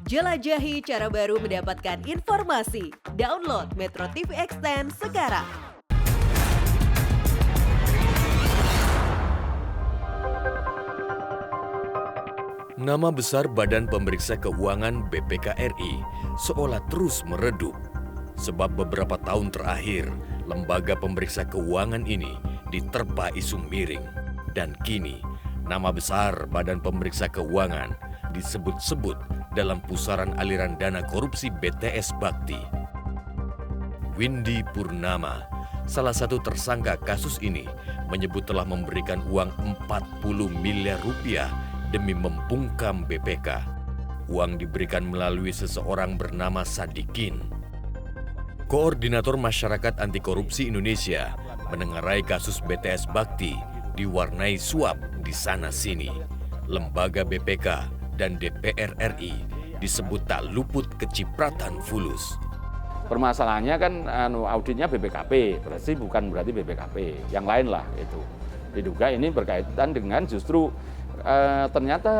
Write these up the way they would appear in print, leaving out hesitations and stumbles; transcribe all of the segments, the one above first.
Jelajahi cara baru mendapatkan informasi. Download Metro TV Extend sekarang. Nama besar Badan Pemeriksa Keuangan BPK RI seolah terus meredup. Sebab beberapa tahun terakhir, lembaga pemeriksa keuangan ini diterpa isu miring. Dan kini, nama besar Badan Pemeriksa Keuangan disebut-sebut dalam pusaran aliran dana korupsi BTS Bakti. Windy Purnama, salah satu tersangka kasus ini, menyebut telah memberikan uang 40 miliar rupiah demi membungkam BPK. Uang diberikan melalui seseorang bernama Sadikin. Koordinator Masyarakat Anti Korupsi Indonesia menengarai kasus BTS Bakti diwarnai suap di sana-sini. Lembaga BPK dan DPR RI disebut tak luput kecipratan fulus. Permasalahannya kan auditnya BPKP, bukan berarti BPKP, yang lain lah itu. Diduga ini berkaitan dengan justru ternyata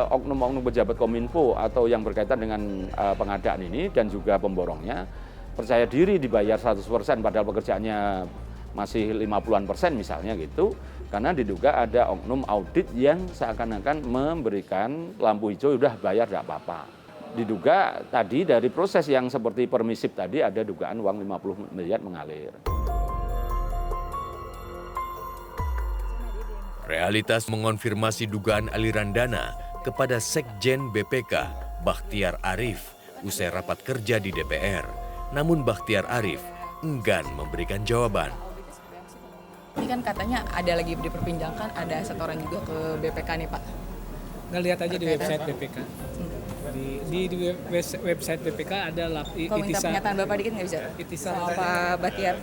oknum-oknum pejabat Kominfo atau yang berkaitan dengan pengadaan ini dan juga pemborongnya percaya diri dibayar 100% padahal pekerjaannya masih 50-an% misalnya gitu, karena diduga ada oknum audit yang seakan-akan memberikan lampu hijau udah bayar tidak apa-apa. Diduga tadi dari proses yang seperti permisif tadi ada dugaan uang 50 miliar mengalir. Realitas mengonfirmasi dugaan aliran dana kepada Sekjen BPK, Bakhtiar Arif, usai rapat kerja di DPR. Namun Bakhtiar Arif enggan memberikan jawaban. Ini kan katanya ada lagi diperbincangkan, ada setoran juga ke BPK nih Pak. Ngelihat aja di website BPK. Di website BPK ada Kalau minta pernyataan Bapak dikit nggak bisa? Sama Pak Bakhtiar.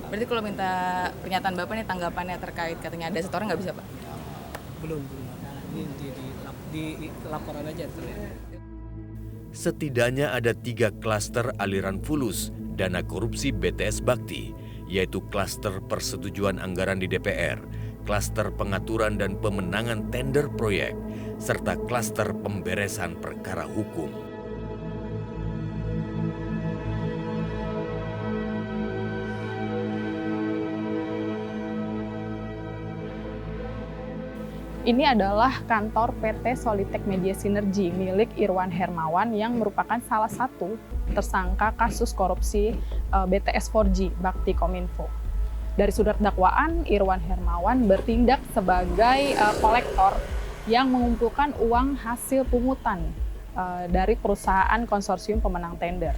Berarti kalau minta pernyataan Bapak nih tanggapannya terkait katanya ada setoran nggak bisa Pak? Belum. Ini di laporan aja. Setidaknya ada 3 klaster aliran fulus dana korupsi BTS Bakti, yaitu klaster persetujuan anggaran di DPR, klaster pengaturan dan pemenangan tender proyek, serta klaster pemberesan perkara hukum. Ini adalah kantor PT Solitek Media Sinergi milik Irwan Hermawan yang merupakan salah satu tersangka kasus korupsi BTS 4G Bakti Kominfo. Dari sudut dakwaan, Irwan Hermawan bertindak sebagai kolektor yang mengumpulkan uang hasil pungutan dari perusahaan konsorsium pemenang tender.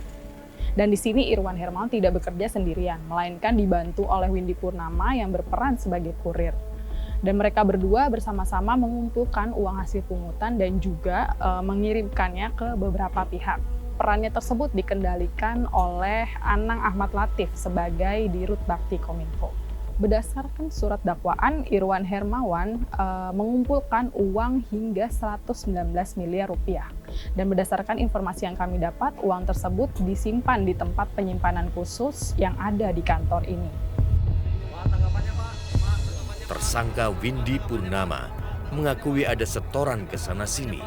Dan di sini Irwan Hermawan tidak bekerja sendirian, melainkan dibantu oleh Windy Purnama yang berperan sebagai kurir. Dan mereka berdua bersama-sama mengumpulkan uang hasil pungutan dan juga mengirimkannya ke beberapa pihak. Perannya tersebut dikendalikan oleh Anang Ahmad Latif sebagai Dirut Bakti Kominfo. Berdasarkan surat dakwaan, Irwan Hermawan mengumpulkan uang hingga 119 miliar rupiah. Dan berdasarkan informasi yang kami dapat, uang tersebut disimpan di tempat penyimpanan khusus yang ada di kantor ini. Tersangka Windy Purnama mengakui ada setoran ke sana-sini.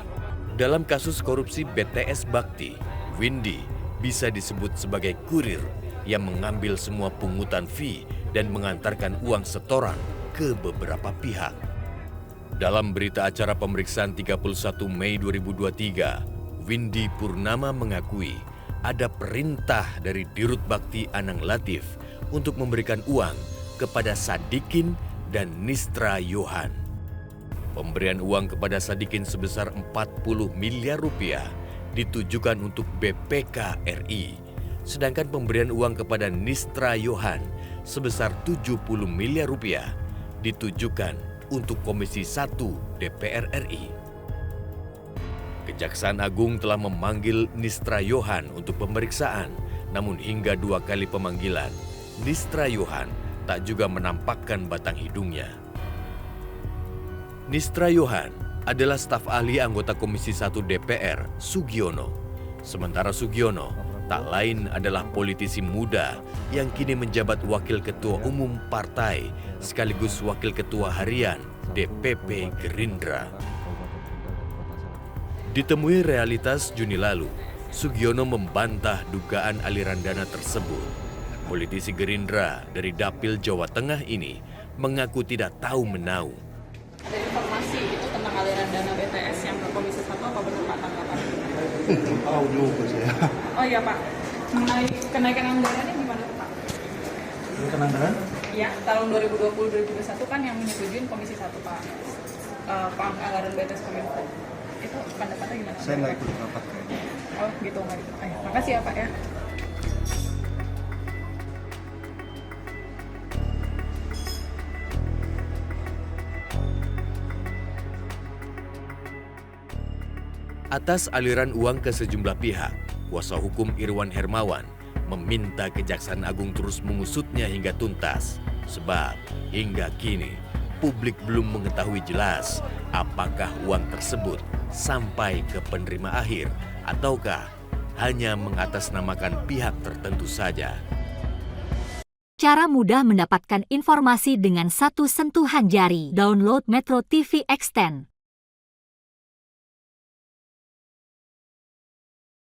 Dalam kasus korupsi BTS Bakti, Windy bisa disebut sebagai kurir yang mengambil semua pungutan fee dan mengantarkan uang setoran ke beberapa pihak. Dalam berita acara pemeriksaan 31 Mei 2023, Windy Purnama mengakui ada perintah dari Dirut Bakti Anang Latif untuk memberikan uang kepada Sadikin dan Nistra Yohan. Pemberian uang kepada Sadikin sebesar 40 miliar rupiah ditujukan untuk BPK RI, sedangkan pemberian uang kepada Nistra Yohan sebesar 70 miliar rupiah ditujukan untuk Komisi 1 DPR RI. Kejaksaan Agung telah memanggil Nistra Yohan untuk pemeriksaan, namun hingga 2 kali pemanggilan, Nistra Yohan tak juga menampakkan batang hidungnya. Nistra Yohan adalah staf ahli anggota Komisi 1 DPR, Sugiono. Sementara Sugiono tak lain adalah politisi muda yang kini menjabat Wakil Ketua Umum Partai sekaligus Wakil Ketua Harian DPP Gerindra. Ditemui realitas Juni lalu, Sugiono membantah dugaan aliran dana tersebut. Politisi Gerindra dari Dapil Jawa Tengah ini mengaku tidak tahu menau. Ada informasi itu tentang aliran dana BTS yang ke Komisi 1 apa benar Pak tanggapan? Tahu juga saya. Oh iya Pak, mengenai kenaikan anggarannya gimana Pak? Kenangan? Iya, tahun 2020-2021 kan yang menyetujuin Komisi 1 Pak. Anggaran BTS Kominfo. Itu pendapatnya gimana? Saya nggak ikut rapat kayaknya. Oh gitu, nggak ikut. Makasih ya Pak ya. Atas aliran uang ke sejumlah pihak, kuasa hukum Irwan Hermawan meminta Kejaksaan Agung terus mengusutnya hingga tuntas. Sebab hingga kini publik belum mengetahui jelas apakah uang tersebut sampai ke penerima akhir ataukah hanya mengatasnamakan pihak tertentu saja. Cara mudah mendapatkan informasi dengan satu sentuhan jari. Download Metro TV Extend.